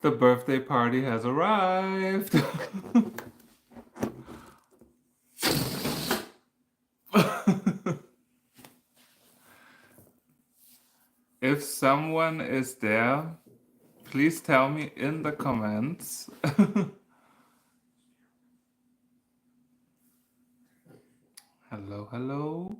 The birthday party has arrived. If someone is there, please tell me in the comments. Hello, hello.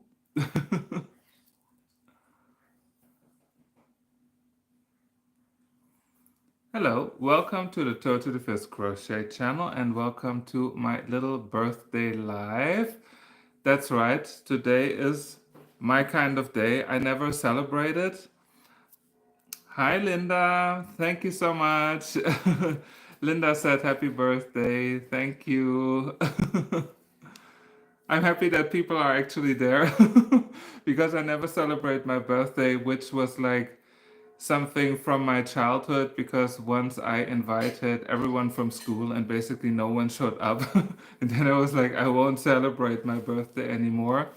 Hello, welcome to the Toe to the Fist Crochet channel and welcome to my little birthday live. That's right, today is my kind of day. I never celebrate it. Hi Linda, thank you so much. Linda said happy birthday, thank you. I'm happy that people are actually there because I never celebrate my birthday, which was like something from my childhood because once I invited everyone from school and basically no one showed up. And then I was like, I won't celebrate my birthday anymore.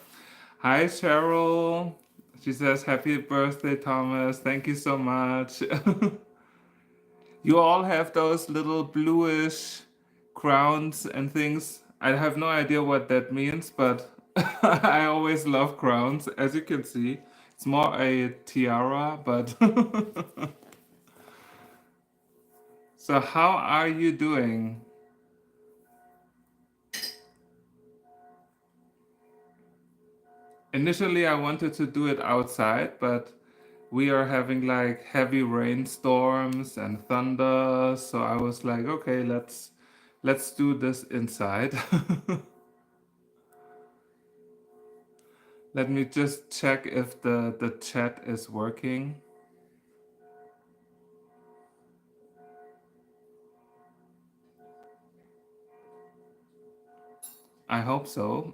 Hi, Cheryl. She says, happy birthday, Thomas. Thank you so much. You all have those little bluish crowns and things. I have no idea what that means, but I always love crowns, as you can see. It's more a tiara, but so how are you doing? Initially, I wanted to do it outside, but we are having like heavy rainstorms and thunder, so I was like, okay, let's do this inside. Let me just check if the chat is working. I hope so.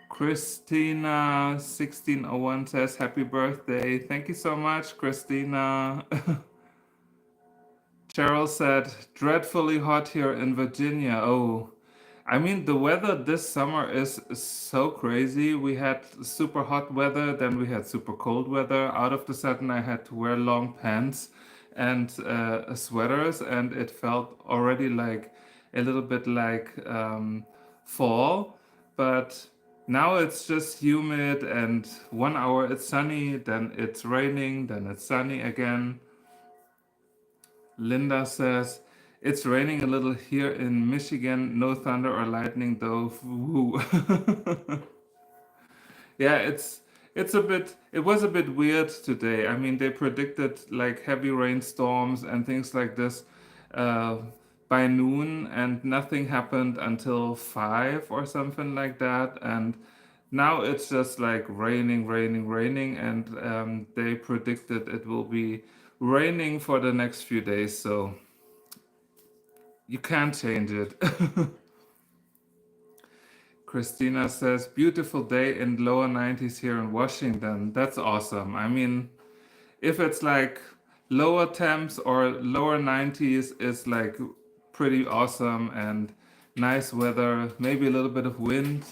Christina 1601 says happy birthday. Thank you so much, Christina. Cheryl said, dreadfully hot here in Virginia. Oh, I mean, the weather this summer is so crazy. We had super hot weather, then we had super cold weather. Out of the sudden, I had to wear long pants and sweaters, and it felt already like a little bit like fall. But now it's just humid, and 1 hour it's sunny, then it's raining, then it's sunny again. Linda says, it's raining a little here in Michigan. No thunder or lightning though. Woo. Yeah, it was a bit weird today. I mean, they predicted like heavy rainstorms and things like this uh, by noon, and nothing happened until 5 or something like that. And now it's just like raining, raining, raining, and they predicted it will be raining for the next few days. So you can't change it. Christina says, beautiful day in lower 90s here in Washington. That's awesome. I mean, if it's like lower temps or lower 90s, it's like pretty awesome and nice weather, maybe a little bit of wind.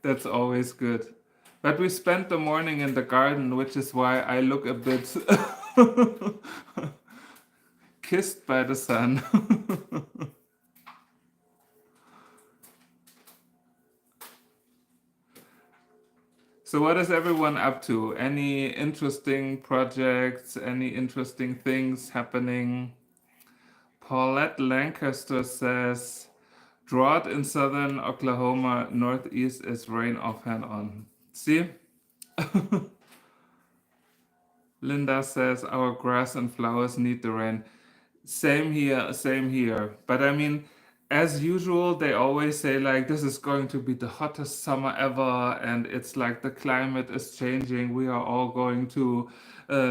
That's always good. But we spent the morning in the garden, which is why I look a bit kissed by the sun. So what is everyone up to? Any interesting projects? Any interesting things happening? Paulette Lancaster says, drought in southern Oklahoma, northeast is rain off and on. See? Linda says, our grass and flowers need the rain. Same here, same here. But I mean, as usual, they always say like this is going to be the hottest summer ever, and it's like the climate is changing. We are all going to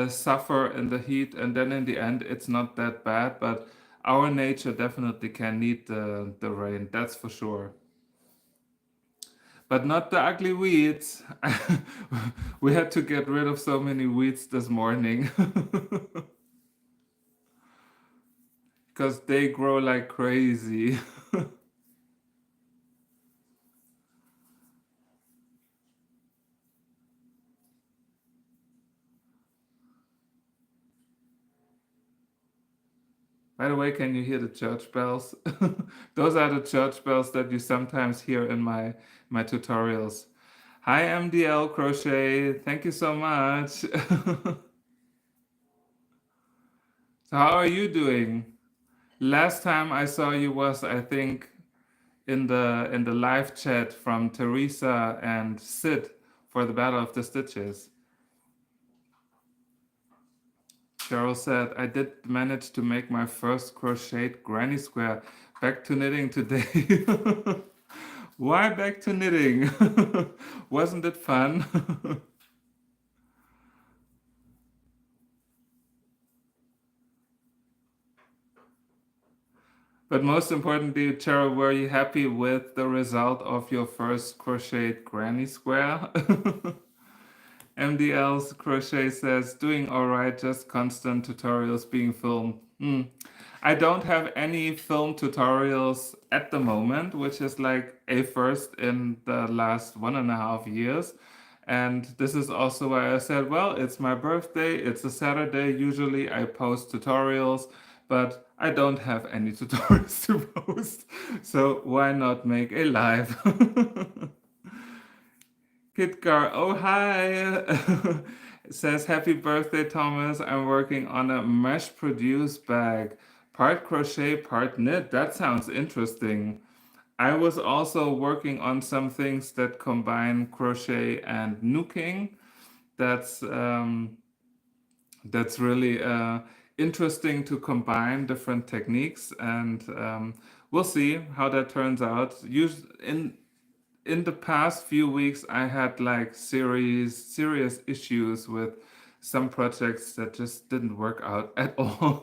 suffer in the heat, and then in the end, it's not that bad. But our nature definitely can need the rain, that's for sure. But not the ugly weeds. We had to get rid of so many weeds this morning. because they grow like crazy. By the way, can you hear the church bells? Those are the church bells that you sometimes hear in my tutorials. Hi MDL Crochet, thank you so much. So how are you doing? Last time I saw you was, I think, in the live chat from Teresa and Sid for the Battle of the Stitches. Cheryl said, I did manage to make my first crocheted granny square. Back to knitting today. Why back to knitting? Wasn't it fun? But most importantly, Cheryl, were you happy with the result of your first crocheted granny square? MDL's Crochet says, doing alright, just constant tutorials being filmed. I don't have any film tutorials at the moment, which is like a first in the last 1.5 years. And this is also why I said, well, it's my birthday, it's a Saturday. Usually I post tutorials, but I don't have any tutorials to post. So why not make a live? Kitgar, oh hi! It says, happy birthday, Thomas. I'm working on a mesh produced bag. Part crochet, part knit. That sounds interesting. I was also working on some things that combine crochet and nuking. That's that's really interesting to combine different techniques, and we'll see how that turns out. In the past few weeks, I had like serious issues with some projects that just didn't work out at all.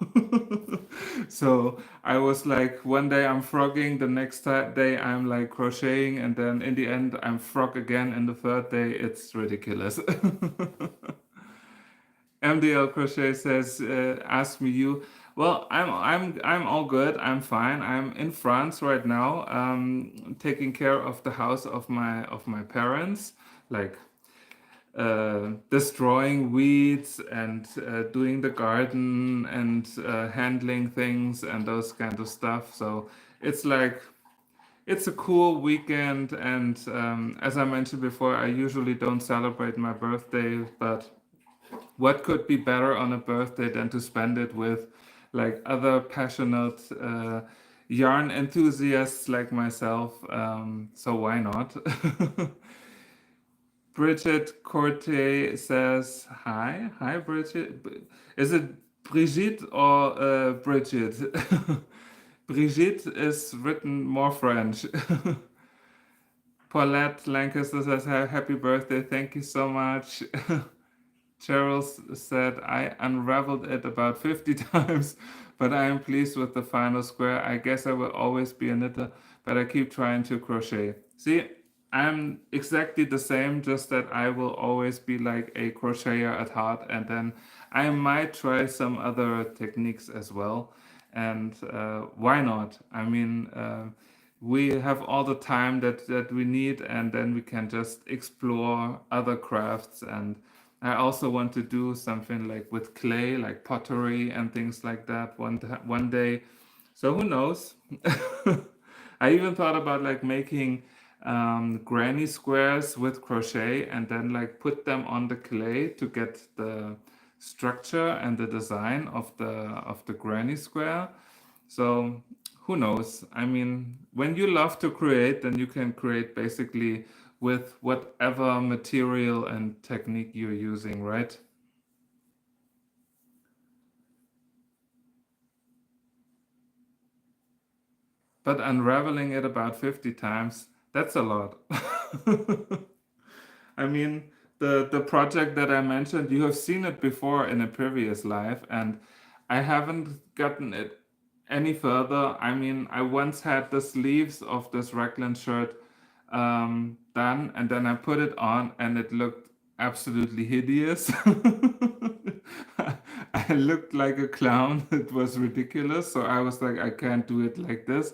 So I was like, one day I'm frogging, the next day I'm like crocheting, and then in the end I'm frog again, and the third day it's ridiculous. MDL Crochet says, "Ask me you." Well, I'm all good. I'm fine. I'm in France right now, taking care of the house of my parents, like destroying weeds and doing the garden and handling things and those kind of stuff. So it's like it's a cool weekend, and as I mentioned before, I usually don't celebrate my birthday, but what could be better on a birthday than to spend it with like other passionate yarn enthusiasts like myself? So why not? Bridget Corte says hi. Hi, Bridget. Is it Brigitte or Bridget? Brigitte is written more French. Paulette Lancaster says, happy birthday. Thank you so much. Cheryl said, I unraveled it about 50 times, but I am pleased with the final square. I guess I will always be a knitter, but I keep trying to crochet. See, I'm exactly the same, just that I will always be like a crocheter at heart, and then I might try some other techniques as well. And why not? I mean, we have all the time that we need, and then we can just explore other crafts. And I also want to do something like with clay, like pottery and things like that one day. So who knows? I even thought about like making granny squares with crochet and then like put them on the clay to get the structure and the design of the granny square. So who knows? I mean, when you love to create, then you can create basically with whatever material and technique you're using, right? But unraveling it about 50 times, that's a lot. I mean, the project that I mentioned, you have seen it before in a previous life, and I haven't gotten it any further. I mean, I once had the sleeves of this raglan shirt done, and then I put it on, and it looked absolutely hideous. I I looked like a clown. It was ridiculous. So I was like, I can't do it like this.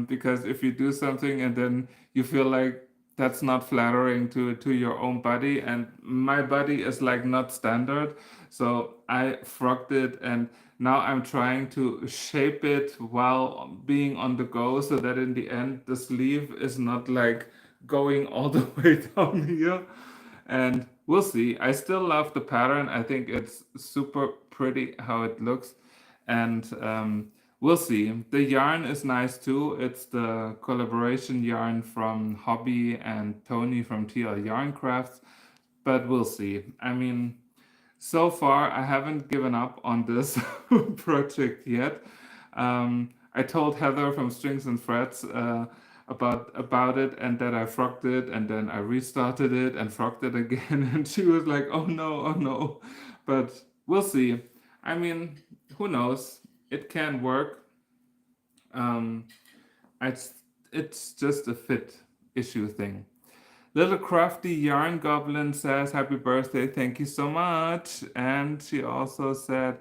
Because if you do something and then you feel like that's not flattering to your own body, and my body is like not standard, so I frogged it, and now I'm trying to shape it while being on the go, so that in the end the sleeve is not like going all the way down here. And we'll see. I still love the pattern. I think it's super pretty how it looks. And we'll see. The yarn is nice too. It's the collaboration yarn from Hobby and Tony from TL Yarn Crafts. But we'll see. I mean, so far, I haven't given up on this project yet. I told Heather from Strings and Threads about it, and that I frogged it, and then I restarted it and frogged it again, and she was like, "Oh no, oh no!" But we'll see. I mean, who knows? It can work. Um, it's it's just a fit issue thing. Little Crafty Yarn Goblin says, Happy birthday, thank you so much. And she also said,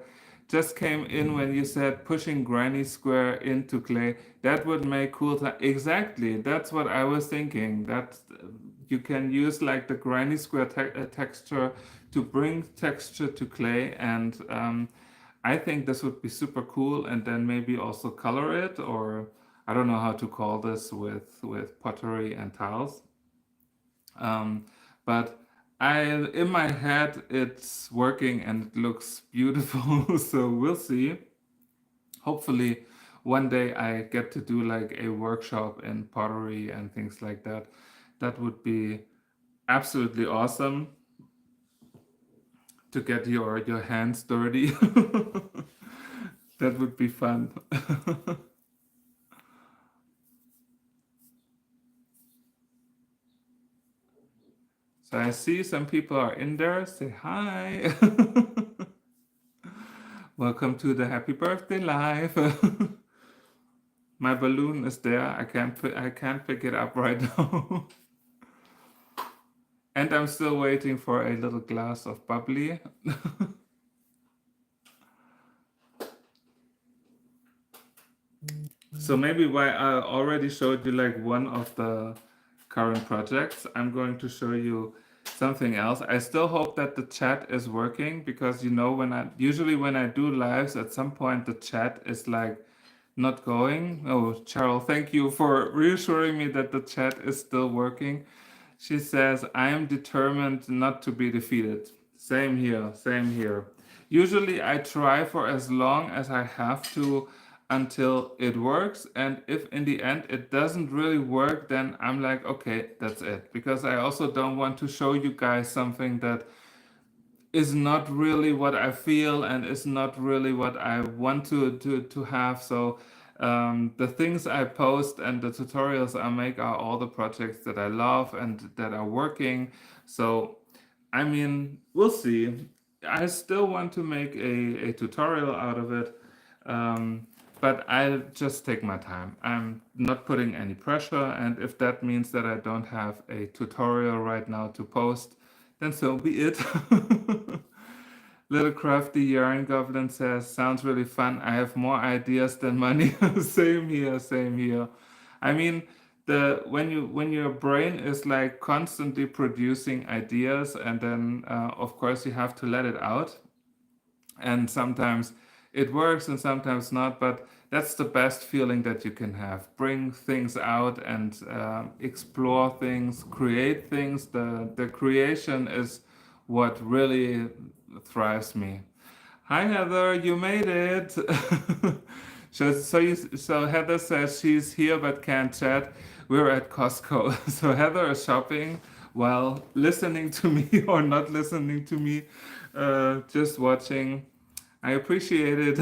just came in when you said pushing Granny Square into clay. That would make cool time. Exactly, that's what I was thinking. That you can use like the Granny Square texture to bring texture to clay. And I think this would be super cool. And then maybe also color it, or I don't know how to call this with pottery and tiles. Um, but I, in my head, it's working and it looks beautiful. So we'll see. Hopefully, one day I get to do like a workshop in pottery and things like that. That would be absolutely awesome to get your hands dirty. That would be fun. So I see some people are in there. Say hi. Welcome to the happy birthday live. My balloon is there. I can't pick it up right now. And I'm still waiting for a little glass of bubbly. So maybe why I already showed you like one of the current projects, I'm going to show you something else. I still hope that the chat is working, because you know, when I usually when I do lives, at some point the chat is like not going. Oh, Cheryl, thank you for reassuring me that the chat is still working. She says, I am determined not to be defeated. Same here, same here. Usually I try for as long as I have to until it works. And if in the end it doesn't really work, then I'm like, okay, that's it. Because I also don't want to show you guys something that is not really what I feel and is not really what I want to have. So the things I post and the tutorials I make are all the projects that I love and that are working. So I mean, we'll see. I still want to make a tutorial out of it. Um, but I'll just take my time. I'm not putting any pressure, and if that means that I don't have a tutorial right now to post, then so be it. Little Crafty Yarn Goblin says, sounds really fun. I have more ideas than money. Same here, same here. I mean, the when your brain is like constantly producing ideas, and then of course you have to let it out, and sometimes it works and sometimes not, but that's the best feeling that you can have. Bring things out and explore things, create things. The creation is what really thrives me. Hi Heather, you made it. So Heather says she's here but can't chat. We're at Costco. So Heather is shopping while listening to me or not listening to me, just watching. I appreciate it.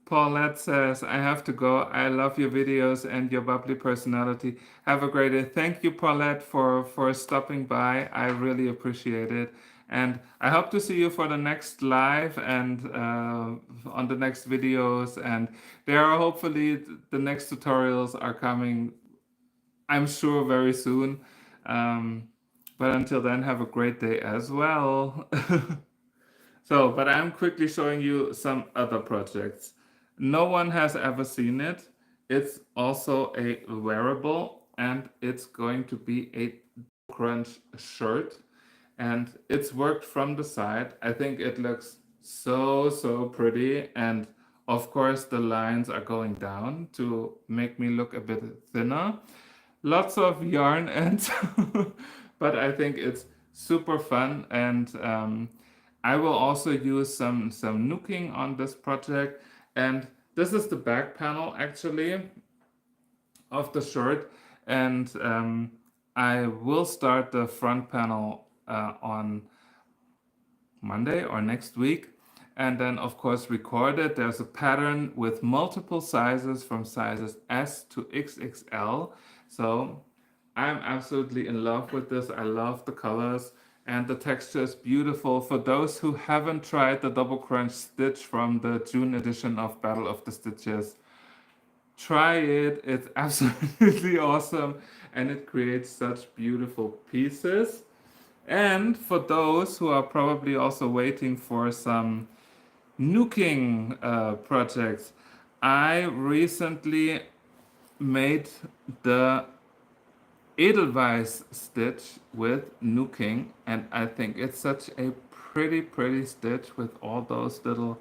Paulette says, I have to go. I love your videos and your bubbly personality. Have a great day. Thank you, Paulette, for stopping by. I really appreciate it. And I hope to see you for the next live and on the next videos. And there are hopefully the next tutorials are coming, I'm sure, very soon. But until then, have a great day as well. So, but I'm quickly showing you some other projects. No one has ever seen it. It's also a wearable and it's going to be a crunch shirt and it's worked from the side. I think it looks so pretty, and of course the lines are going down to make me look a bit thinner. Lots of yarn and but I think it's super fun, and I will also use some nuking on this project. And this is the back panel actually of the shirt, and I will start the front panel on Monday or next week, and then of course record it. There's a pattern with multiple sizes from sizes S to XXL. So I'm absolutely in love with this. I love the colors and the texture is beautiful. For those who haven't tried the double crunch stitch from the June edition of Battle of the Stitches, try it. It's absolutely awesome and it creates such beautiful pieces. And for those who are probably also waiting for some nuking projects, I recently made the Edelweiss stitch with Nuking, and I think it's such a pretty stitch with all those little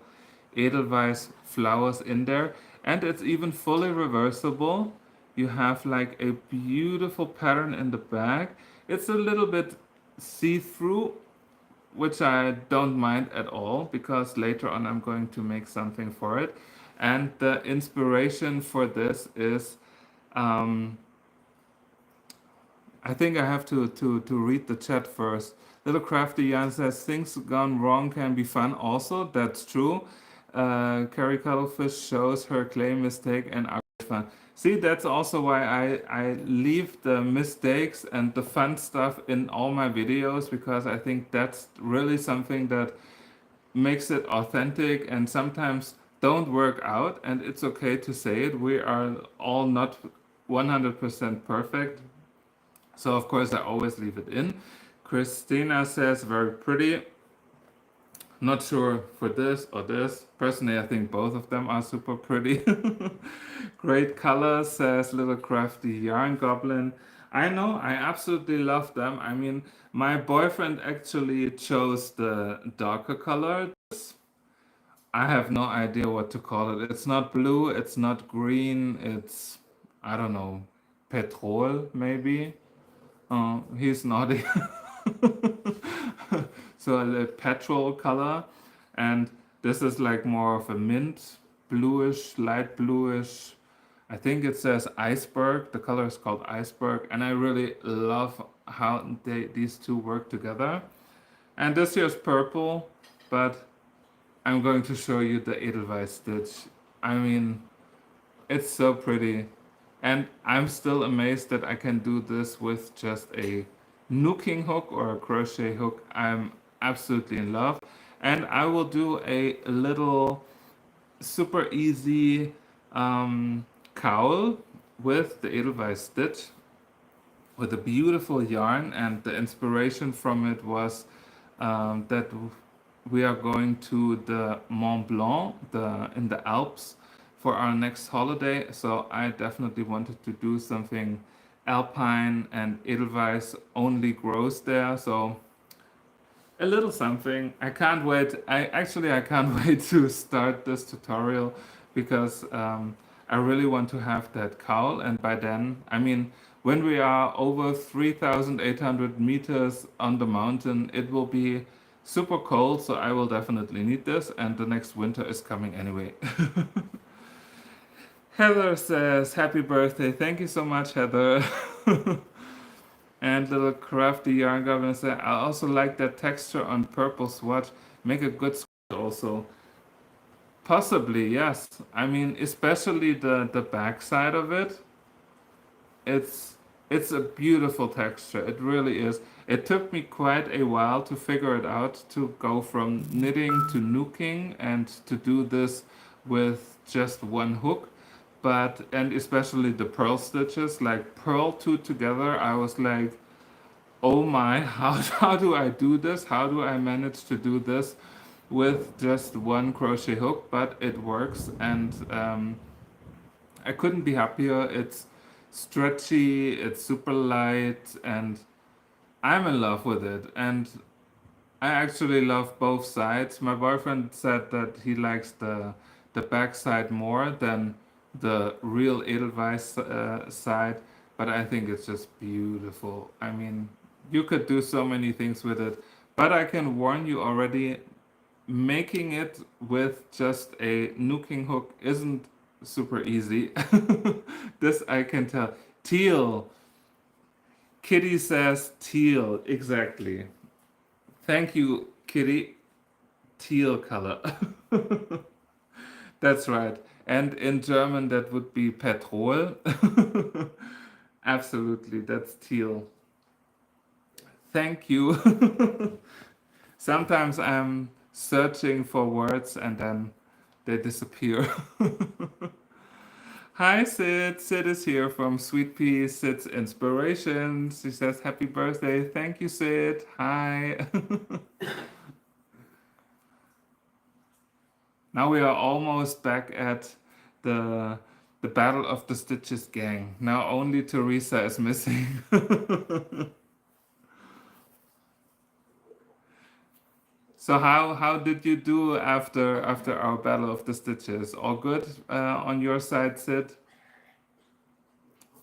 Edelweiss flowers in there, and it's even fully reversible. You have like a beautiful pattern in the back. It's a little bit see-through, which I don't mind at all because later on I'm going to make something for it. And the inspiration for this is um, I think I have to read the chat first. Little Crafty Jan says things gone wrong can be fun. Also, that's true. Carrie Cuttlefish shows her clay mistake and are fun. See, that's also why I leave the mistakes and the fun stuff in all my videos because I think that's really something that makes it authentic and sometimes don't work out, and it's okay to say it. We are all not 100% perfect, so of course I always leave it in. Christina says very pretty. Not sure for this or this. Personally, I think both of them are super pretty. Great colors, says Little Crafty Yarn Goblin. I know, I absolutely love them. I mean, my boyfriend actually chose the darker color. I have no idea what to call it. It's not blue, it's not green, it's, I don't know, petrol maybe. He's nodding. So a petrol color, and this is like more of a mint bluish, light bluish. I think it says iceberg. The color is called iceberg, and I really love how these two work together. And this here is purple, but I'm going to show you the Edelweiss stitch. I mean, it's so pretty. And I'm still amazed that I can do this with just a nuking hook or a crochet hook. I'm absolutely in love. And I will do a little super easy cowl with the Edelweiss stitch with a beautiful yarn, and the inspiration from it was that we are going to the Mont Blanc, in the Alps, for our next holiday. So I definitely wanted to do something alpine, and Edelweiss only grows there. So a little something. I can't wait. I can't wait to start this tutorial because I really want to have that cowl. And by then, I mean, when we are over 3,800 meters on the mountain, it will be super cold. So I will definitely need this. And the next winter is coming anyway. Heather says, happy birthday. Thank you so much, Heather. And Little Crafty Yarn Goblin said, I also like that texture on purple swatch. Make a good swatch also. Possibly, yes. I mean, especially the back side of it. It's it's a beautiful texture. It really is. It took me quite a while to figure it out, to go from knitting to nuking and to do this with just one hook. But, and especially the pearl stitches, like pearl two together, I was like, oh my, how do I do this? How do I manage to do this? with just one crochet hook, but it works, and I couldn't be happier. It's stretchy, it's super light, and I'm in love with it. And I actually love both sides. My boyfriend said that he likes the back side more than the real Edelweiss side, but I think it's just beautiful. I mean, you could do so many things with it, but I can warn you already, making it with just a Nuking hook isn't super easy. This I can tell. Teal. Kitty says teal. Exactly. Thank you, Kitty. Teal color. That's right. And in German, that would be Petrol. Absolutely, that's teal. Thank you. Sometimes I'm searching for words and then they disappear. Hi, Sid. Sid is here from Sweet Pea. Sid's Inspirations. She says, Happy birthday. Thank you, Sid. Hi. Now we are almost back at the the Battle of the Stitches gang. Now only Teresa is missing. So how did you do after our Battle of the Stitches? All good on your side, Sid?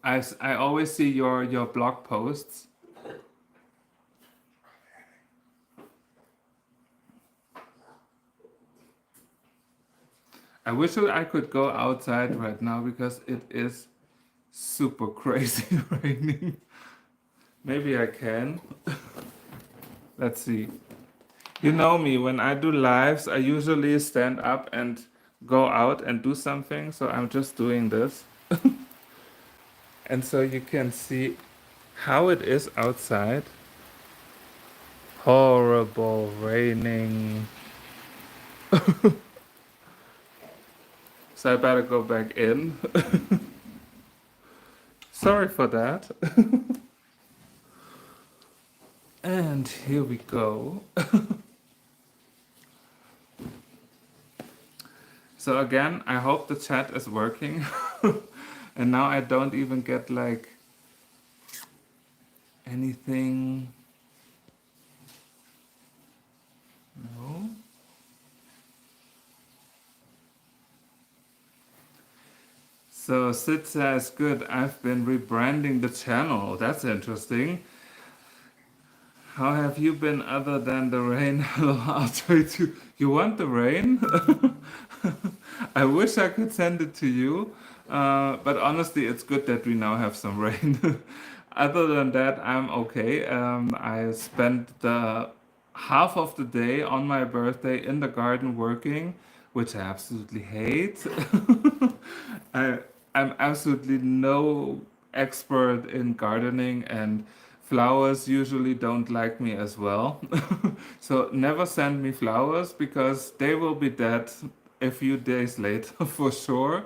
I always see your blog posts. I wish I could go outside right now because it is super crazy raining. Maybe I can. Let's see. You know me, when I do lives, I usually stand up and go out and do something. So I'm just doing this. And so you can see how it is outside. Horrible raining. So I better go back in. Sorry for that. And here we go. So again, I hope the chat is working. And now I don't even get like anything. No. So Sid says, good, I've been rebranding the channel. That's interesting. How have you been other than the rain? Hello, I'll trade you. You want the rain? I wish I could send it to you. But honestly, it's good that we now have some rain. Other than that, I'm okay. I spent the half of the day on my birthday in the garden working, which I absolutely hate. I, I'm absolutely no expert in gardening, and flowers usually don't like me as well. So never send me flowers because they will be dead a few days later for sure.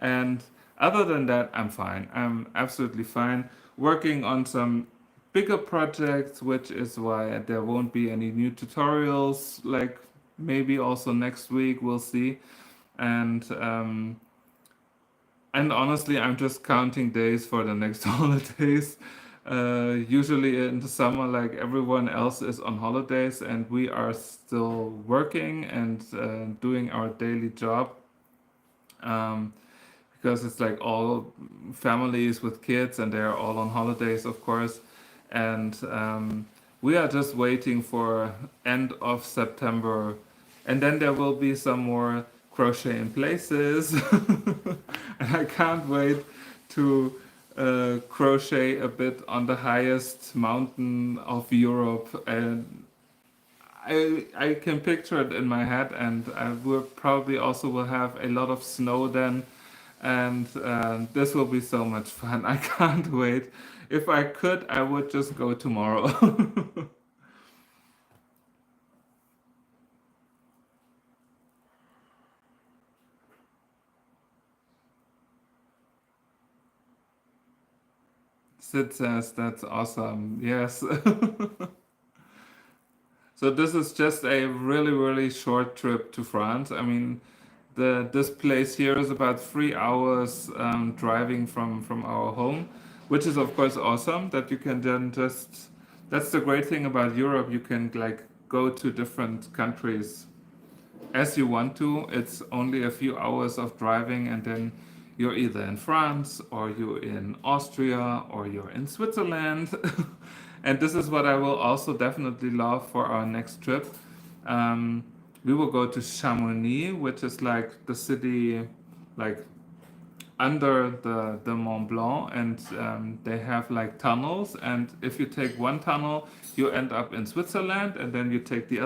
And other than that, I'm fine. I'm absolutely fine. Working on some bigger projects, which is why there won't be any new tutorials, like maybe also next week, we'll see. And and honestly, I'm just counting days for the next holidays. Usually in the summer, like everyone else is on holidays, and we are still working and doing our daily job. Um, because it's like all families with kids and they're all on holidays, of course. And we are just waiting for end of September, and then there will be some more crochet in places. And I can't wait to crochet a bit on the highest mountain of Europe, and I can picture it in my head, and I will probably also will have a lot of snow then, and this will be so much fun. I can't wait. If I could, I would just go tomorrow. Sid says that's awesome. Yes. So this is just a really, really short trip to France. I mean, this place here is about 3 hours driving from our home, which is of course awesome that you can then just. That's the great thing about Europe. You can like go to different countries as you want to. It's only a few hours of driving, and then you're either in France or you're in Austria or you're in Switzerland. And this is what I will also definitely love for our next trip. Um, we will go to Chamonix, which is like the city, like under the Mont Blanc, and they have like tunnels. And if you take one tunnel, you end up in Switzerland, and then you take the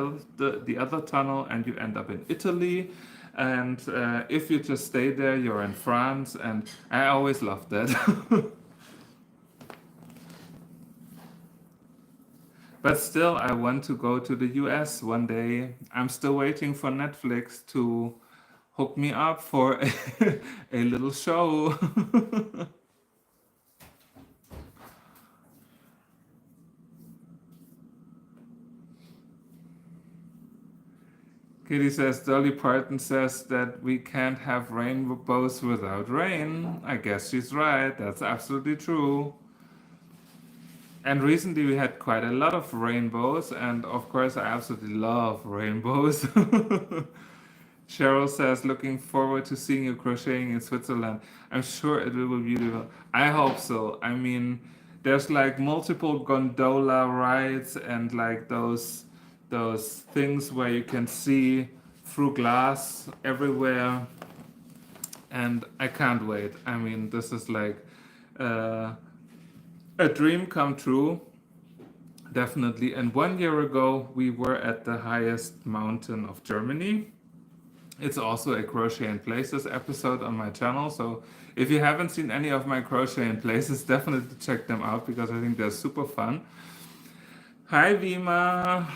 other tunnel, and you end up in Italy. And if you just stay there, you're in France, and I always loved that. But still, I want to go to the US one day. I'm still waiting for Netflix to hook me up for a little show. Kitty says, Dolly Parton says that we can't have rainbows without rain. I guess she's right. That's absolutely true. And recently we had quite a lot of rainbows, and of course I absolutely love rainbows. Cheryl says, looking forward to seeing you crocheting in Switzerland. I'm sure it will be beautiful. I hope so. I mean, there's like multiple gondola rides and like those things where you can see through glass everywhere, and I can't wait. I mean, this is like uh, a dream come true, definitely. And 1 year ago, we were at the highest mountain of Germany. It's also a Crochet in Places episode on my channel. So if you haven't seen any of my Crochet in Places, definitely check them out because I think they're super fun. Hi Vima.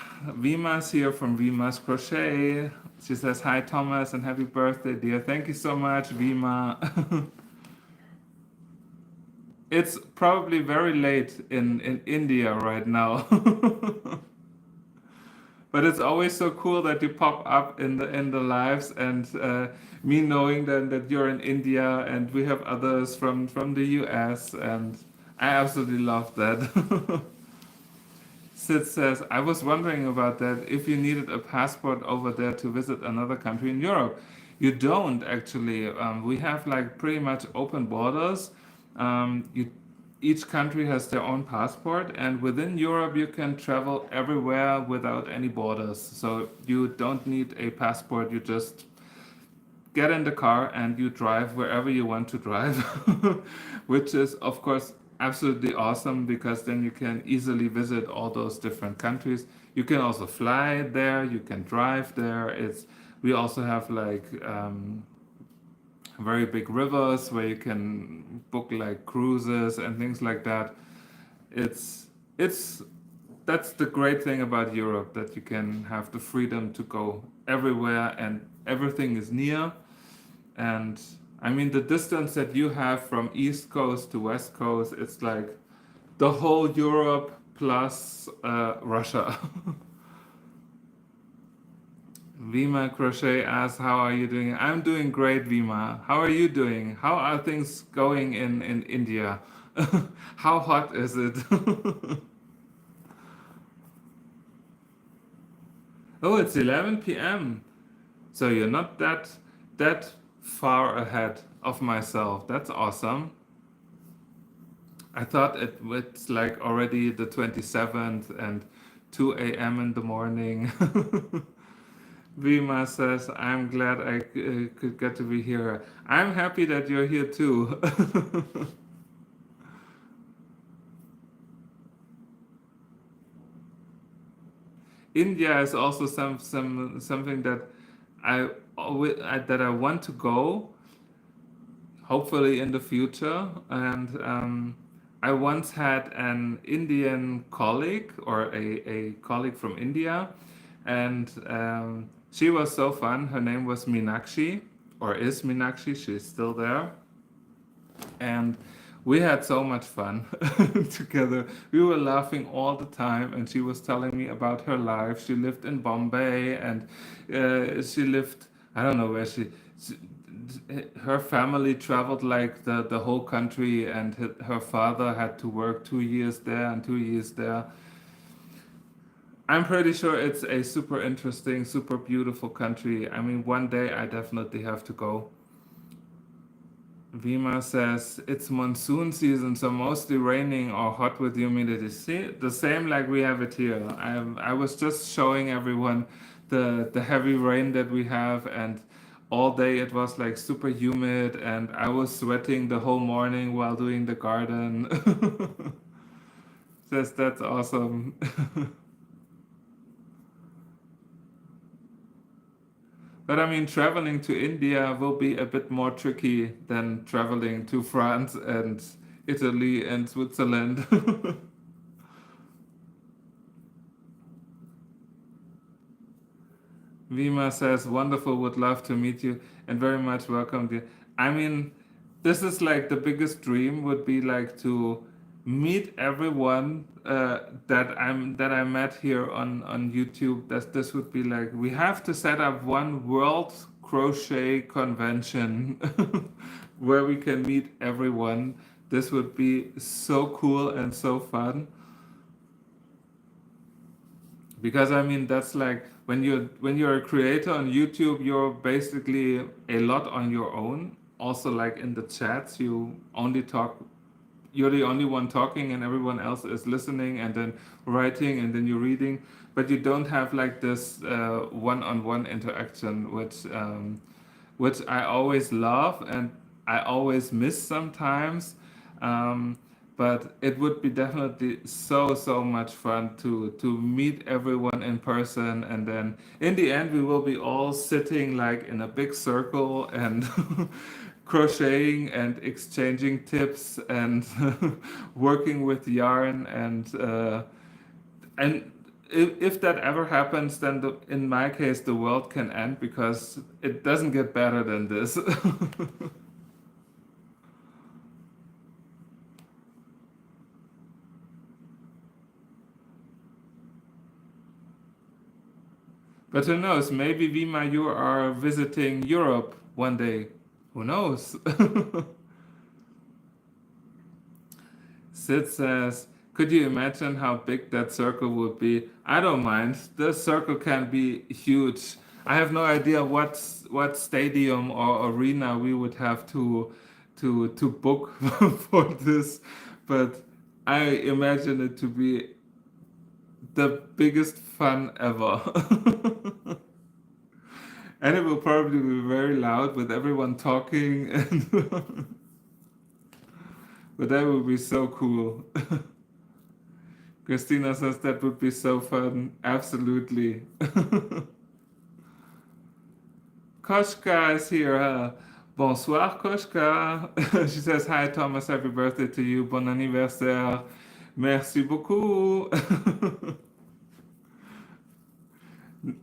Vima's here from Vima's Crochet. She says, hi Thomas and happy birthday, dear. Thank you so much, Vima. It's probably very late in India right now. But it's always so cool that you pop up in the lives, and me knowing then that you're in India and we have others from the US, and I absolutely love that. Sid says, I was wondering about that, if you needed a passport over there to visit another country in Europe. You don't actually. We have like pretty much open borders. You Each country has their own passport, and within Europe you can travel everywhere without any borders. So you don't need a passport. You just get in the car and you drive wherever you want to drive, which is of course absolutely awesome because then you can easily visit all those different countries. You can also fly there, you can drive there. It's We also have like very big rivers where you can book like cruises and things like that. It's That's the great thing about Europe, that you can have the freedom to go everywhere and everything is near. And I mean, the distance that you have from East Coast to West Coast, it's like the whole Europe plus Russia. Vima Crochet asks, how are you doing? I'm doing great, Vima. How are you doing? How are things going in India? How hot is it? Oh, it's 11 p.m. So you're not that far ahead of myself. That's awesome. I thought it's like already the 27th and 2 a.m. in the morning. Vima says, I'm glad I could get to be here. I'm happy that you're here too. India is also something that I want to go, hopefully in the future. And I once had an Indian colleague, or a colleague from India, and she was so fun. Her name was Meenakshi, or is Meenakshi. She's still there. And We had so much fun together. We were laughing all the time, and she was telling me about her life. She lived in Bombay, and she lived, I don't know where she her family traveled like the whole country, and her father had to work 2 years there and 2 years there. I'm pretty sure it's a super interesting, super beautiful country. I mean, one day I definitely have to go. Vima says it's monsoon season, so mostly raining or hot with humidity. See, the same like we have it here. I was just showing everyone the heavy rain that we have, and all day it was like super humid, and I was sweating the whole morning while doing the garden. Says that's awesome. But I mean, traveling to India will be a bit more tricky than traveling to France and Italy and Switzerland. Vima says, wonderful, would love to meet you and very much welcome you. I mean, this is like the biggest dream would be like to meet everyone that I met here on YouTube. That this would be like we have to set up one world crochet convention where we can meet everyone. This would be so cool and so fun. Because I mean that's like when you're a creator on YouTube, you're basically a lot on your own. Also, like in the chats, you're the only one talking, and everyone else is listening and then writing and then you're reading. But you don't have like this one-on-one interaction, which I always love and I always miss sometimes. Um, but it would be definitely so much fun to meet everyone in person, and then in the end we will be all sitting like in a big circle and crocheting and exchanging tips and working with yarn and if that ever happens, then in my case the world can end because it doesn't get better than this. But who knows? Maybe Vima, you are visiting Europe one day. Who knows? Sid says, could you imagine how big that circle would be? I don't mind. The circle can be huge. I have no idea what stadium or arena we would have to book for this, but I imagine it to be the biggest fun ever. And it will probably be very loud with everyone talking and but that would be so cool. Christina says that would be so fun. Absolutely. Koshka is here. Bonsoir, Koshka. She says, hi, Thomas. Happy birthday to you. Bon anniversaire. Merci beaucoup.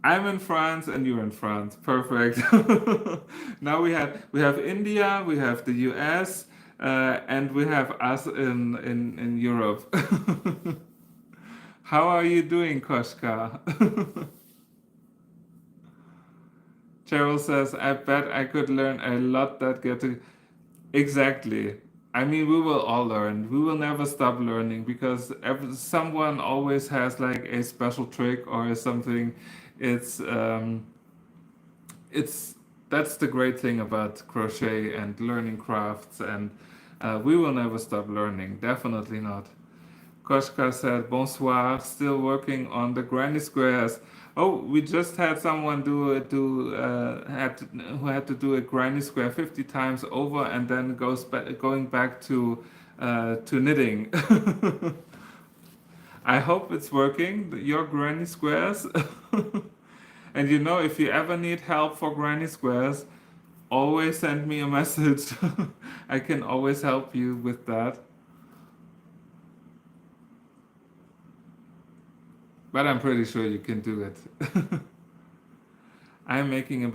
I'm in France and you're in France. Perfect. Now we have India, we have the US, and we have us in Europe. How are you doing, Koshka? Cheryl says, I bet I could learn a lot that get to... Exactly. I mean, we will all learn. We will never stop learning because someone always has like a special trick or something. It's um, it's that's the great thing about crochet and learning crafts, and we will never stop learning. Definitely not. Koshka said, bonsoir, still working on the granny squares. Oh, we just had someone who had to do a granny square 50 times over and then going back to knitting. I hope it's working, your granny squares. And you know, if you ever need help for granny squares, always send me a message. I can always help you with that. But I'm pretty sure you can do it. I'm making a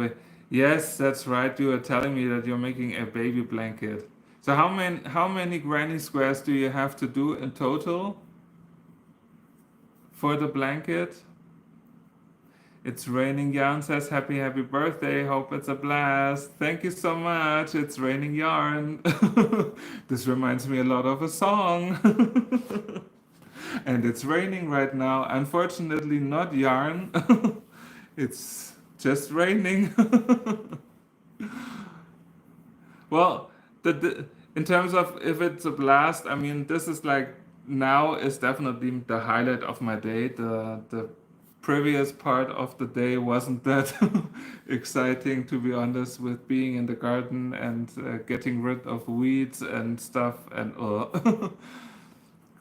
Yes, that's right. You are telling me that you're making a baby blanket. So how many granny squares do you have to do in total for the blanket? It's raining yarn says happy birthday. Hope it's a blast. Thank you so much. It's raining yarn. This reminds me a lot of a song. And it's raining right now. Unfortunately, not yarn. It's just raining. Well, in terms of if it's a blast, I mean, this is like now is definitely the highlight of my day. The previous part of the day wasn't that exciting, to be honest, with being in the garden and getting rid of weeds and stuff. And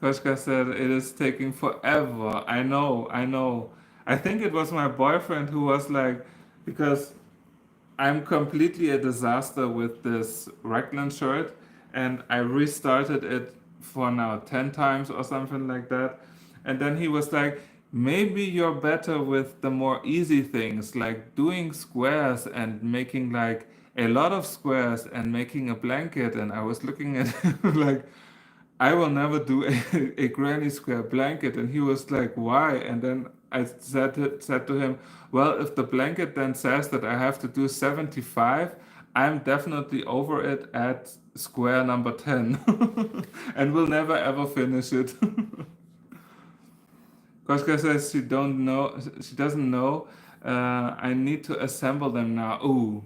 Koshka said it is taking forever. I know, I know. I think it was my boyfriend who was like, because I'm completely a disaster with this raglan shirt, and I restarted it for now 10 times or something like that. And then he was like, maybe you're better with the more easy things, like doing squares and making like a lot of squares and making a blanket. And I was looking at him like, I will never do a granny square blanket. And he was like, why? And then I said to him, well, if the blanket then says that I have to do 75, I'm definitely over it at square number 10 and will never ever finish it. Koska says she doesn't know. I need to assemble them now. Ooh,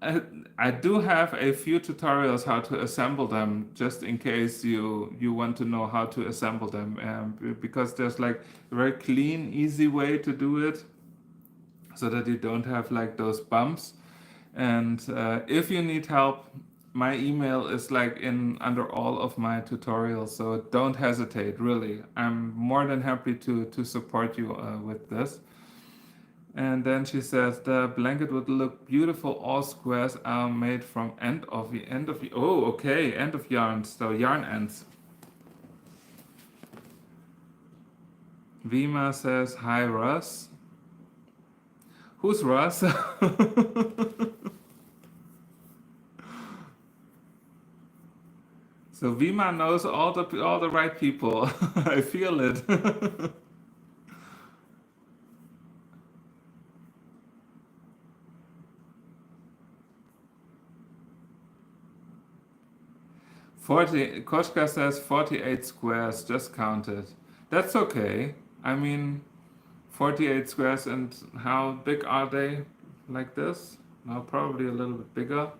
I, I do have a few tutorials how to assemble them, just in case you want to know how to assemble them, because there's like a very clean, easy way to do it, so that you don't have like those bumps. And if you need help, my email is like in under all of my tutorials, so don't hesitate. Really, I'm more than happy to support you with this. And then she says the blanket would look beautiful. All squares are made from oh, okay, end of yarn. So yarn ends. Vima says hi, Russ. Who's Russ? So Vima knows all the right people. I feel it. 40, Koshka says 48 squares, just counted. That's okay. I mean, 48 squares, and how big are they? Like this? No, probably a little bit bigger.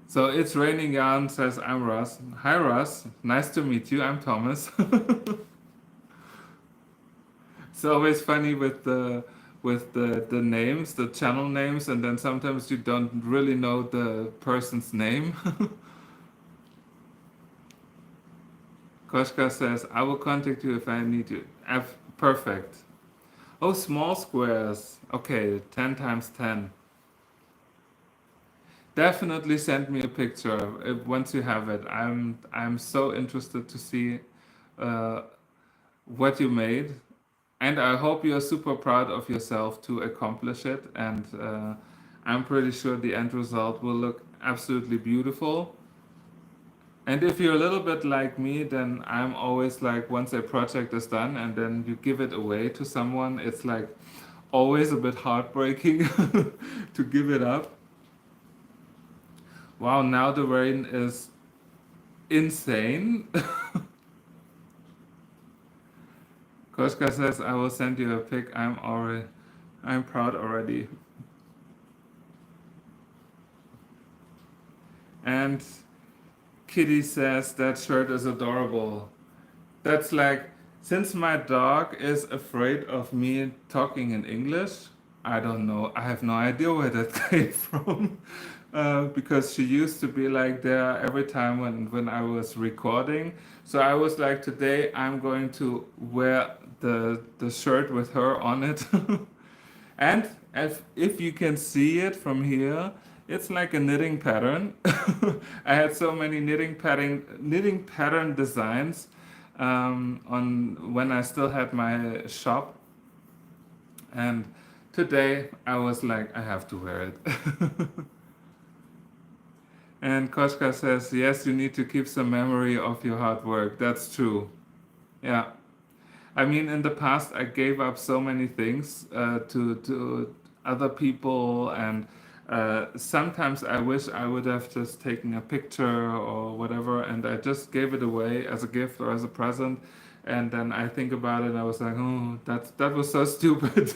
So it's raining yarn says I'm Russ. Hi Russ, nice to meet you. I'm Thomas. It's always funny with the names, the channel names, and then sometimes you don't really know the person's name. Koshka says, I will contact you if I need you. Perfect. Oh, small squares. Okay, 10 times 10. Definitely send me a picture once you have it. I'm so interested to see uh, what you made, and I hope you're super proud of yourself to accomplish it. And I'm pretty sure the end result will look absolutely beautiful. And if you're a little bit like me, then I'm always like, once a project is done and then you give it away to someone, it's like always a bit heartbreaking to give it up. Wow, now the rain is insane. Koshka says, I will send you a pic. I'm proud already. And Kitty says that shirt is adorable. That's like, since my dog is afraid of me talking in English, I don't know. I have no idea where that came from. Because she used to be like there every time when I was recording. So I was like, today I'm going to wear the shirt with her on it. And if you can see it from here, it's like a knitting pattern. I had so many knitting pattern designs on when I still had my shop, and today I was like, I have to wear it. And Koshka says, yes, you need to keep some memory of your hard work. That's true. Yeah. I mean, in the past, I gave up so many things to other people, and sometimes I wish I would have just taken a picture or whatever, and I just gave it away as a gift or as a present. And then I think about it, and I was like, oh, that was so stupid.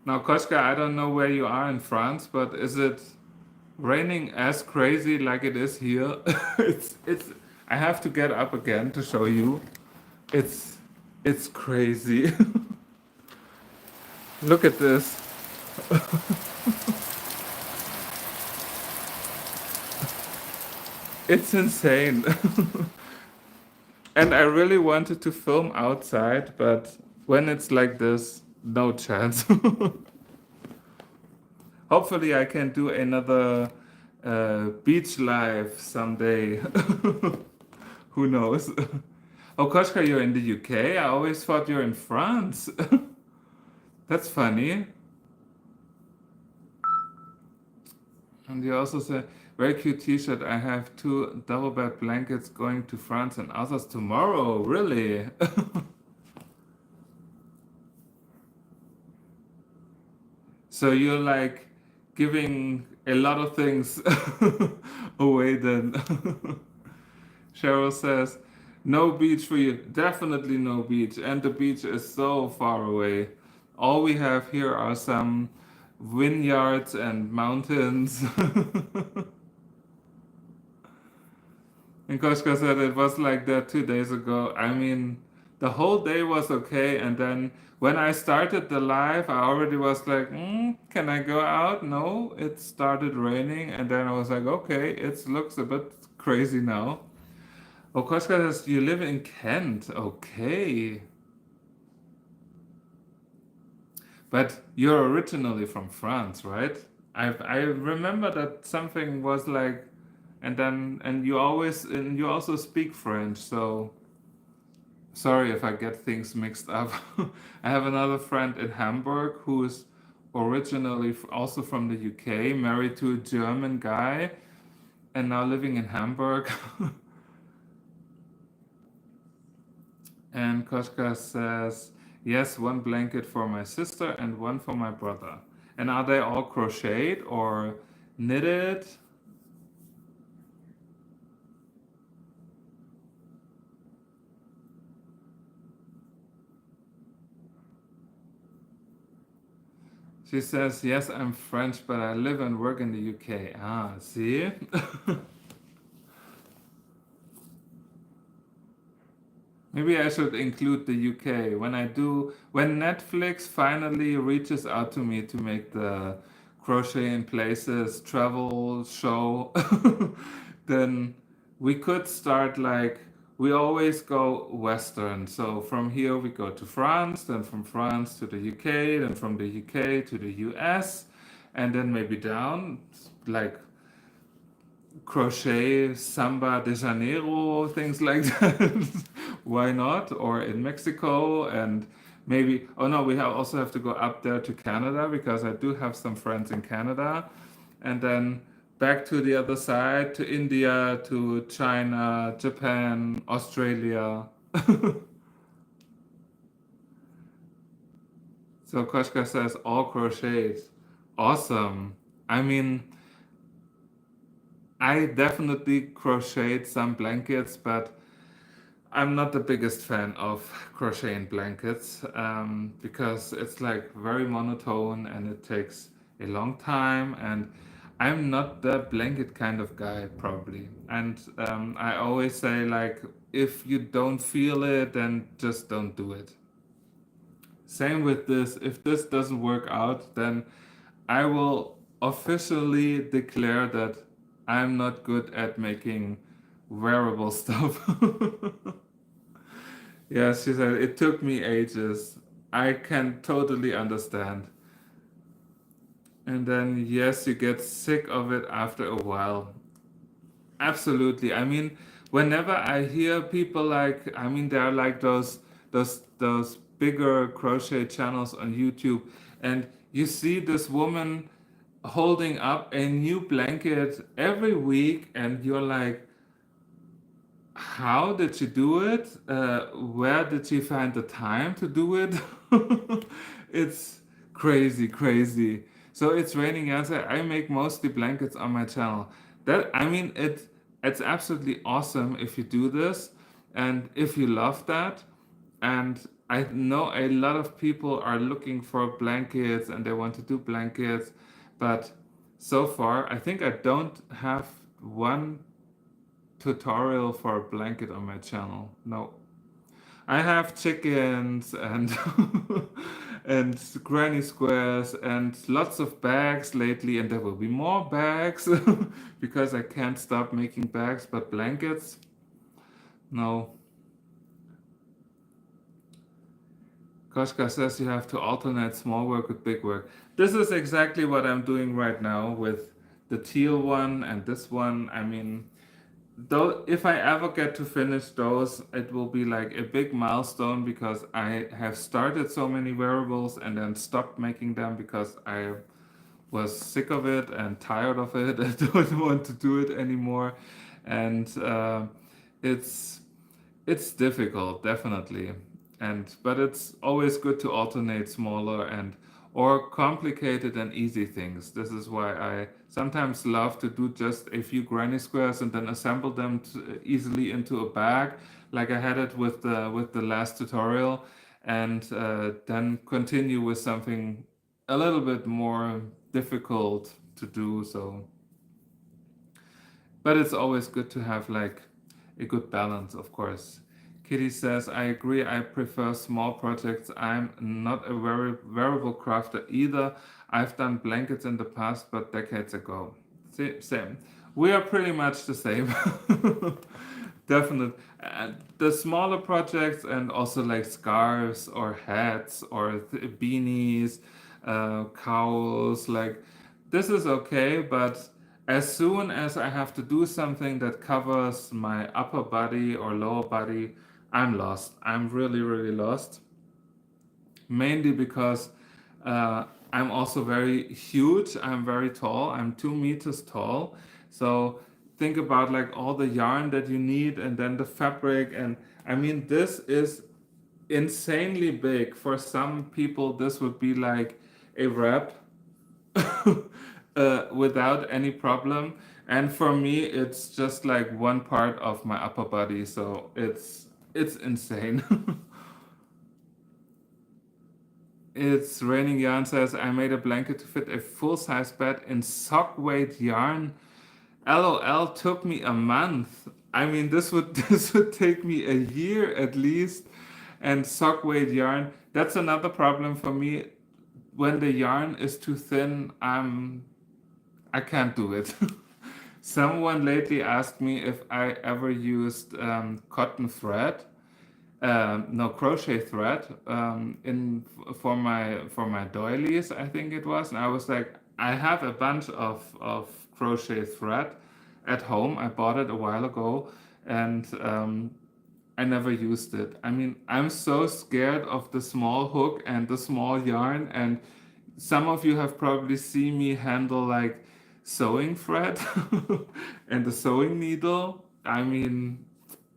Now, Koshka, I don't know where you are in France, but is it raining as crazy like it is here? It's. I have to get up again to show you. It's it's crazy. Look at this. It's insane. And I really wanted to film outside, but when it's like this, no chance. Hopefully, I can do another beach live someday. Who knows? Oh, Koshka, you're in the UK? I always thought you're in France. That's funny. And you also say, very cute t-shirt. I have 2 double bed blankets going to France and others tomorrow. Really? So you're like giving a lot of things away then. Cheryl says, no beach for you. Definitely no beach. And the beach is so far away. All we have here are some vineyards and mountains. And Koshka said it was like that 2 days ago. I mean, the whole day was okay, and then when I started the live, I already was like, can I go out? No, it started raining, and then I was like, okay, it looks a bit crazy now. Oh, Koshka says you live in Kent. Okay. But you're originally from France, right? I remember that something was like, and you also speak French, so sorry if I get things mixed up. I have another friend in Hamburg who is originally also from the UK, married to a German guy, and now living in Hamburg. And Koshka says, yes, 1 blanket for my sister and 1 for my brother. And are they all crocheted or knitted? She says, yes, I'm French, but I live and work in the UK. Ah, see? Maybe I should include the UK when Netflix finally reaches out to me to make the Crochet in Places travel show, then we could start like we always go Western. So from here we go to France, then from France to the UK, then from the UK to the US, and then maybe down like crochet samba de janeiro, things like that. Why not? Or in Mexico, and maybe, oh no, also have to go up there to Canada because I do have some friends in Canada, and then back to the other side to India, to China, Japan, Australia. So Koshka says all crochets. Awesome. I mean, I definitely crocheted some blankets, but I'm not the biggest fan of crocheting blankets because it's like very monotone and it takes a long time, and I'm not the blanket kind of guy probably. And I always say like if you don't feel it, then just don't do it. Same with this. If this doesn't work out, then I will officially declare that I'm not good at making wearable stuff. Yeah, she said, it took me ages. I can totally understand. And then, yes, you get sick of it after a while. Absolutely. I mean, whenever I hear people like, I mean, there are like those bigger crochet channels on YouTube, and you see this woman holding up a new blanket every week, and you're like, how did she do it? Where did she find the time to do it? It's crazy, crazy. So it's raining outside. I make mostly blankets on my channel. That I mean, it's absolutely awesome if you do this, and if you love that. And I know a lot of people are looking for blankets and they want to do blankets, but so far I think I don't have one tutorial for a blanket on my channel. No. I have chickens and and granny squares and lots of bags lately, and there will be more bags because I can't stop making bags, but blankets, no. Koshka says you have to alternate small work with big work. This is exactly what I'm doing right now with the teal one and this one. I mean, though, if I ever get to finish those, it will be like a big milestone because I have started so many wearables and then stopped making them because I was sick of it and tired of it. I don't want to do it anymore, and it's it's difficult, definitely, and but it's always good to alternate smaller and or complicated and easy things. This is why I sometimes love to do just a few granny squares and then assemble them easily into a bag, like I had it with the last tutorial, and then continue with something a little bit more difficult to do. So but it's always good to have like a good balance, of course. Kitty says, I agree, I prefer small projects. I'm not a very variable crafter either. I've done blankets in the past, but decades ago. Same. We are pretty much the same. Definitely. The smaller projects and also like scarves or hats or beanies, cowls, like this is okay, but as soon as I have to do something that covers my upper body or lower body, I'm lost. I'm really, really lost. Mainly because I'm also very huge. I'm very tall. I'm 2 meters tall. So think about like all the yarn that you need and then the fabric. And I mean, this is insanely big. For some people, this would be like a wrap without any problem. And for me, it's just like one part of my upper body, so it's insane. It's raining yarn says I made a blanket to fit a full size bed in sock weight yarn. LOL took me a month. I mean, this would this would take me a year at least. And sock weight yarn, that's another problem for me. When the yarn is too thin, I can't do it. Someone lately asked me if I ever used cotton thread, no crochet thread, in for my doilies, I think it was, and I was like, I have a bunch of crochet thread at home. I bought it a while ago, and I never used it. I mean, I'm so scared of the small hook and the small yarn, and some of you have probably seen me handle like sewing thread and the sewing needle. I mean,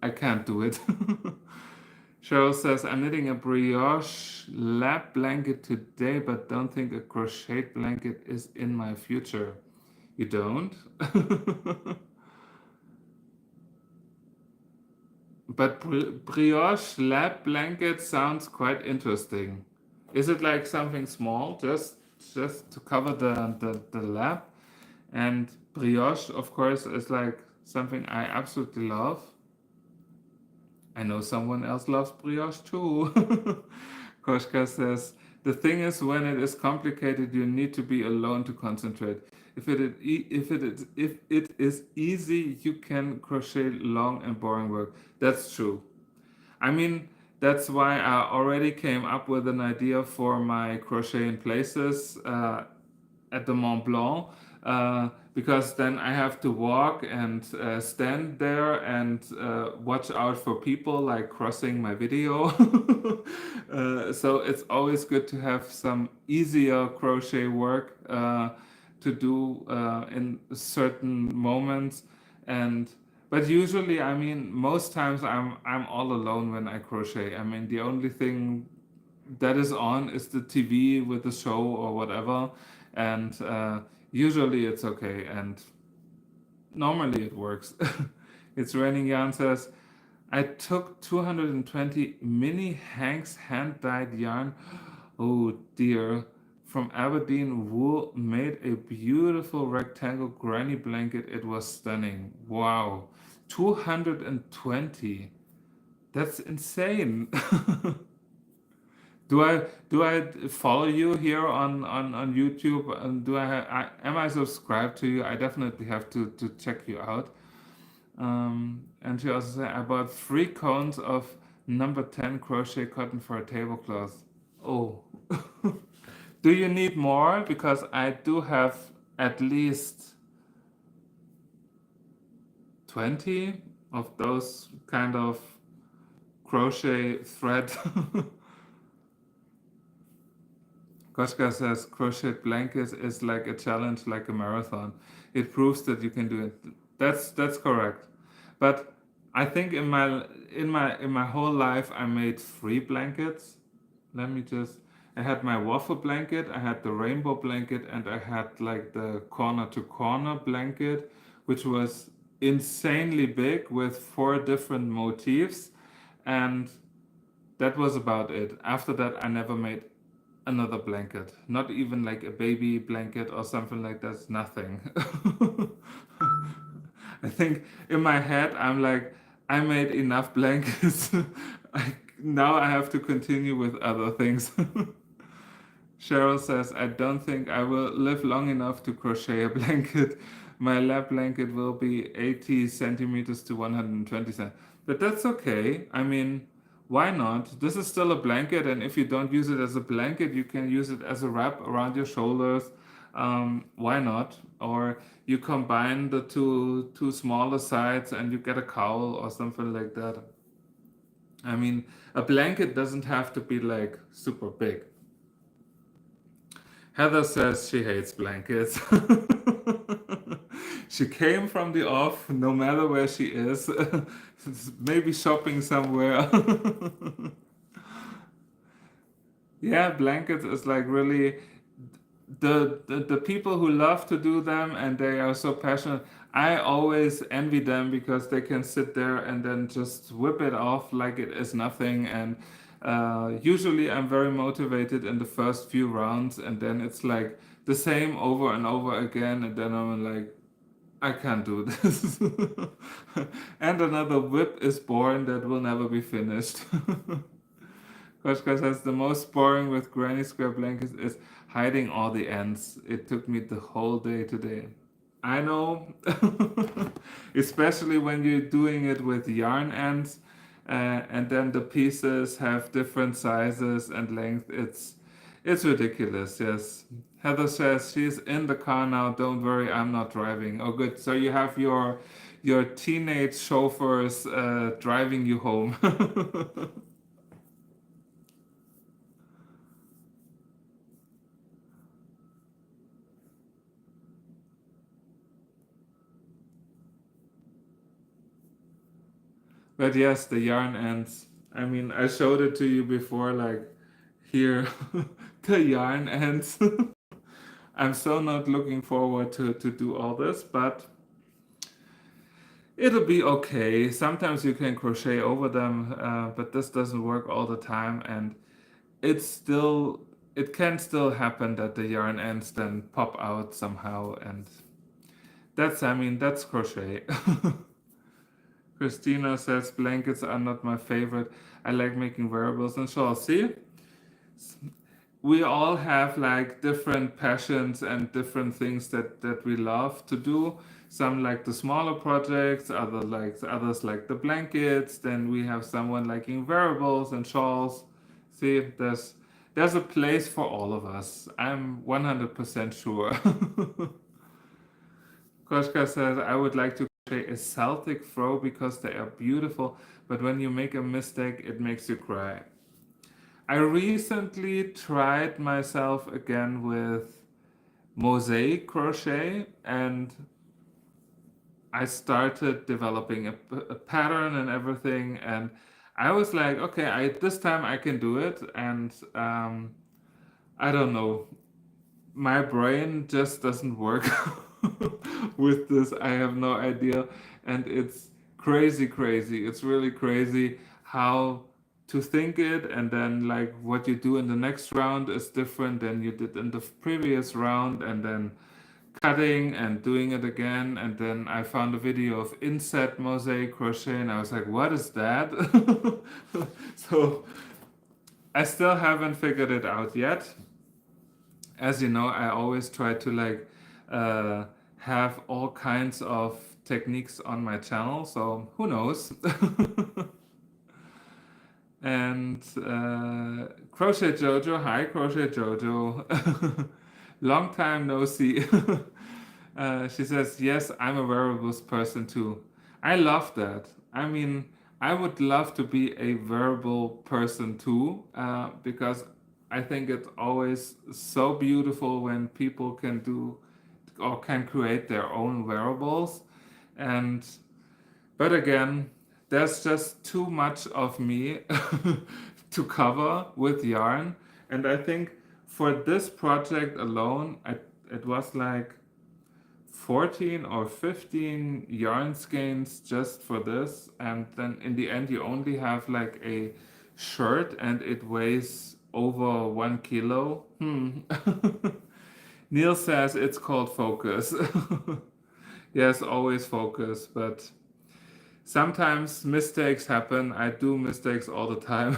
I can't do it. Cheryl says, I'm knitting a brioche lap blanket today, but don't think a crochet blanket is in my future. You don't? But brioche lap blanket sounds quite interesting. Is it like something small, just to cover the lap? And brioche, of course, is like something I absolutely love. I know someone else loves brioche too. Koshka says, the thing is, when it is complicated, you need to be alone to concentrate. If it is easy, you can crochet long and boring work. That's true. I mean, that's why I already came up with an idea for my crochet in places at the Mont Blanc. because then I have to walk and stand there and watch out for people like crossing my video. So it's always good to have some easier crochet work to do in certain moments. And but usually, I mean, most times I'm all alone when I crochet. I mean, the only thing that is on is the TV with the show or whatever, and usually it's okay, and normally it works. It's raining. Yarn says, I took 220 mini Hanks hand dyed yarn. Oh dear. From Aberdeen wool, made a beautiful rectangle granny blanket. It was stunning. Wow. 220. That's insane. Do I follow you here on YouTube? And am I subscribed to you? I definitely have to check you out. And she also said I bought 3 cones of number 10 crochet cotton for a tablecloth. Oh, do you need more? Because I do have at least 20 of those kind of crochet thread. Koshka says crochet blankets is like a challenge, like a marathon. It proves that you can do it. That's correct. But I think in my whole life I made 3 blankets. Let me just. I had my waffle blanket, I had the rainbow blanket, and I had like the corner to corner blanket, which was insanely big with 4 different motifs, and that was about it. After that, I never made another blanket. Not even like a baby blanket or something like that. Nothing. I think in my head, I'm like, I made enough blankets. Now I have to continue with other things. Cheryl says, I don't think I will live long enough to crochet a blanket. My lap blanket will be 80 centimeters to 120 centimeters. But that's okay. I mean, why not? This is still a blanket, and if you don't use it as a blanket, you can use it as a wrap around your shoulders. Why not? Or you combine the two smaller sides and you get a cowl or something like that. I mean, a blanket doesn't have to be like super big. Heather says she hates blankets. She came from the off, no matter where she is, maybe shopping somewhere. Yeah, blankets is like really the people who love to do them and they are so passionate. I always envy them because they can sit there and then just whip it off like it is nothing. And usually I'm very motivated in the first few rounds, and then it's like the same over and over again, and then I'm like, I can't do this. And another whip is born that will never be finished. Koshka says the most boring with granny square blankets is hiding all the ends. It took me the whole day today. I know, especially when you're doing it with yarn ends, and then the pieces have different sizes and length. It's ridiculous. Yes. Heather says she's in the car now. Don't worry, I'm not driving. Oh, good. So you have your teenage chauffeurs driving you home. But yes, the yarn ends. I mean, I showed it to you before, like here, the yarn ends. I'm so not looking forward to do all this, but it'll be okay. Sometimes you can crochet over them, but this doesn't work all the time, and it can still happen that the yarn ends then pop out somehow, and that's crochet. Christina says blankets are not my favorite. I like making wearables and shawls. See, we all have like different passions and different things that we love to do. Some like the smaller projects, others like the blankets. Then we have someone liking wearables and shawls. See, there's a place for all of us. I'm 100% sure. Koshka says, I would like to crochet a Celtic throw because they are beautiful, but when you make a mistake, it makes you cry. I recently tried myself again with Mosaic crochet, and I started developing a pattern and everything, and I was like, okay, this time I can do it, and I don't know, my brain just doesn't work with this. I have no idea, and it's crazy, crazy. It's really crazy how to think it, and then like what you do in the next round is different than you did in the previous round, and then cutting and doing it again. And then I found a video of inset mosaic crochet, and I was like, what is that? So I still haven't figured it out yet. As you know, I always try to like uh, have all kinds of techniques on my channel, so who knows? And Crochet Jojo, hi Crochet Jojo, long time no see. She says, yes, I'm a wearables person too. I love that. I mean, I would love to be a wearable person too, because I think it's always so beautiful when people can do or can create their own wearables. And but again, there's just too much of me to cover with yarn. And I think for this project alone, it was like 14 or 15 yarn skeins just for this. And then in the end, you only have like a shirt and it weighs over 1 kilo. Neil says it's called focus. Yes, always focus, but sometimes mistakes happen. I do mistakes all the time.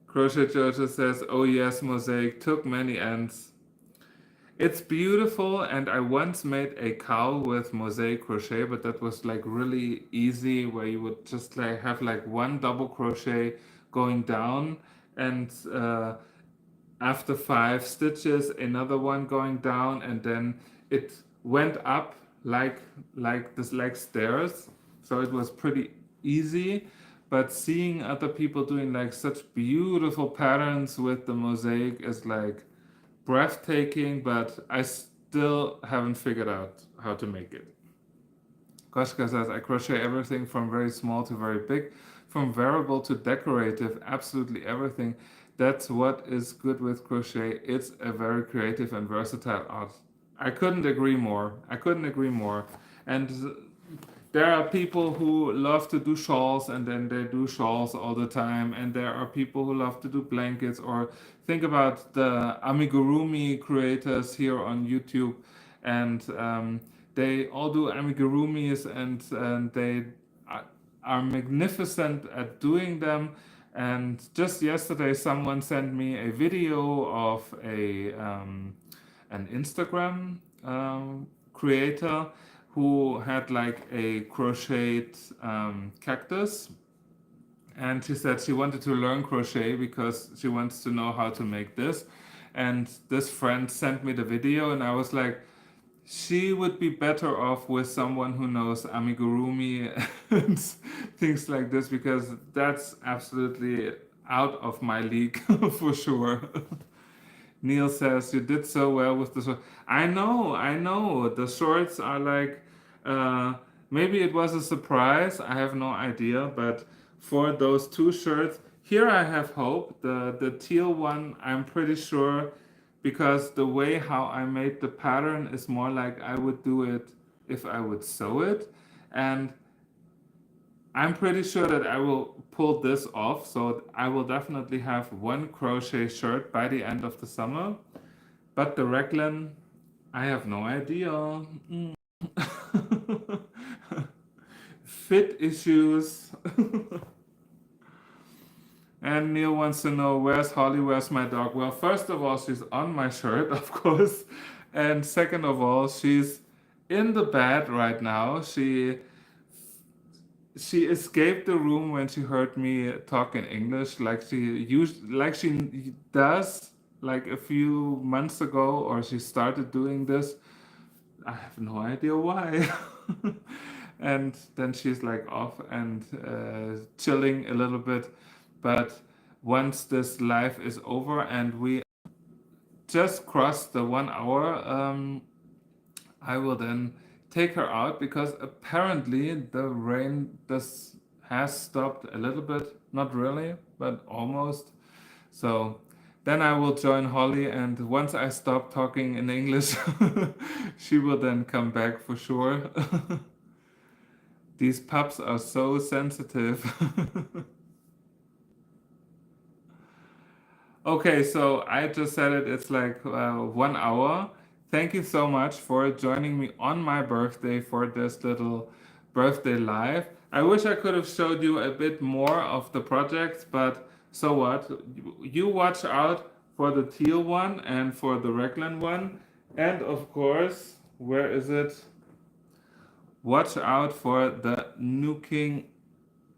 Crochet Jojo says, oh yes, Mosaic took many ends. It's beautiful, and I once made a cowl with Mosaic crochet, but that was like really easy, where you would just like have like one double crochet going down, and after 5 stitches another one going down, and then it went up like stairs, so it was pretty easy. But seeing other people doing like such beautiful patterns with the Mosaic is like breathtaking, but I still haven't figured out how to make it. Koshka says, I crochet everything from very small to very big, from wearable to decorative, absolutely everything. That's what is good with crochet. It's a very creative and versatile art. I couldn't agree more. I couldn't agree more. And there are people who love to do shawls, and then they do shawls all the time. And there are people who love to do blankets, or think about the amigurumi creators here on YouTube. And they all do amigurumis, and they are magnificent at doing them. And just yesterday, someone sent me a video of an Instagram creator who had like a crocheted cactus, and she said she wanted to learn crochet because she wants to know how to make this. And this friend sent me the video, and I was like, she would be better off with someone who knows amigurumi and things like this, because that's absolutely out of my league for sure. Neil says, you did so well with the shorts. I know, I know. The shorts are like, uh, maybe it was a surprise. I have no idea. But for those 2 shirts, here I have hope. The teal one, I'm pretty sure, because the way how I made the pattern is more like I would do it if I would sew it. And I'm pretty sure that I will pull this off. So I will definitely have one crochet shirt by the end of the summer. But the raglan, I have no idea. Fit issues. And Neil wants to know, where's Holly, where's my dog? Well, first of all, she's on my shirt, of course. And second of all, she's in the bed right now. She escaped the room when she heard me talk in English, like she does like a few months ago, or she started doing this. I have no idea why. And then she's like off and chilling a little bit. But once this live is over and we just crossed the 1 hour, I will then take her out because apparently the rain this has stopped a little bit, not really, but almost. So then I will join Holly, and once I stop talking in English, she will then come back for sure. These pups are so sensitive. Okay, so I just said it, it's like 1 hour. Thank you so much for joining me on my birthday for this little birthday live. I wish I could have showed you a bit more of the projects, but so what? You watch out for the teal one and for the Raglan one. And of course, where is it? Watch out for the Nuking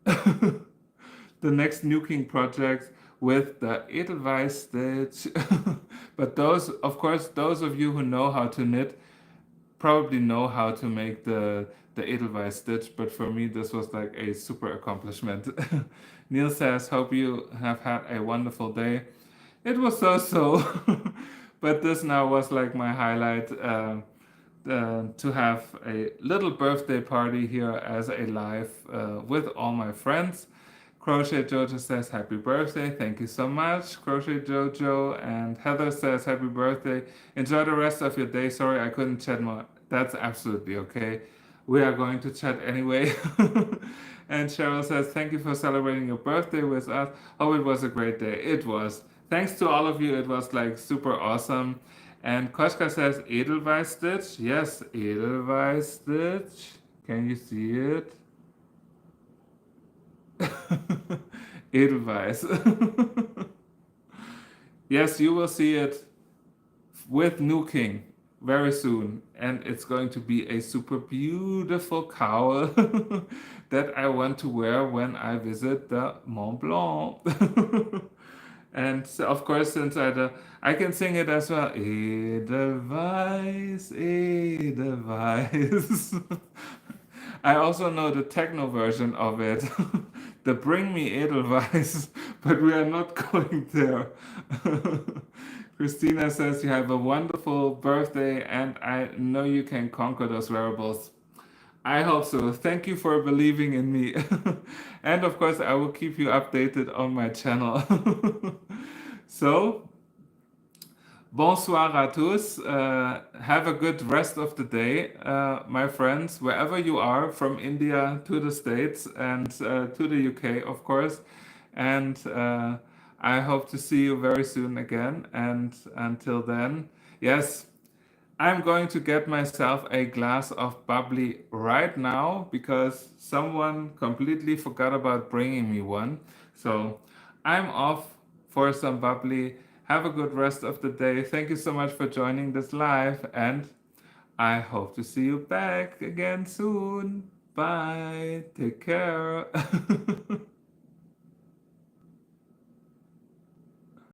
the next Nuking project with the Edelweiss stitch. But those, of course, those of you who know how to knit probably know how to make the Edelweiss stitch. But for me, this was like a super accomplishment. Neil says, "Hope you have had a wonderful day." It was so, but this now was like my highlight. To have a little birthday party here as a live with all my friends. Crochet Jojo says happy birthday. Thank you so much, Crochet Jojo. And Heather says happy birthday. Enjoy the rest of your day. Sorry I couldn't chat more. That's absolutely okay. We are going to chat anyway. And Cheryl says thank you for celebrating your birthday with us. Oh, it was a great day. It was. Thanks to all of you. It was like super awesome. And Koshka says Edelweiss stitch. Yes, Edelweiss stitch. Can you see it? Edelweiss. Yes, you will see it with Nuking very soon. And it's going to be a super beautiful cowl that I want to wear when I visit the Mont Blanc. And so, of course, since I can sing it as well. Edelweiss, Edelweiss. I also know the techno version of it, the Bring Me Edelweiss, but we are not going there. Christina says you have a wonderful birthday and I know you can conquer those wearables. I hope so. Thank you for believing in me. And of course, I will keep you updated on my channel. So, bonsoir à tous. Have a good rest of the day, my friends, wherever you are, from India to the States and to the UK, of course. And I hope to see you very soon again. And until then, yes, I'm going to get myself a glass of bubbly right now because someone completely forgot about bringing me one. So I'm off for some bubbly. Have a good rest of the day. Thank you so much for joining this live, and I hope to see you back again soon. Bye. Take care.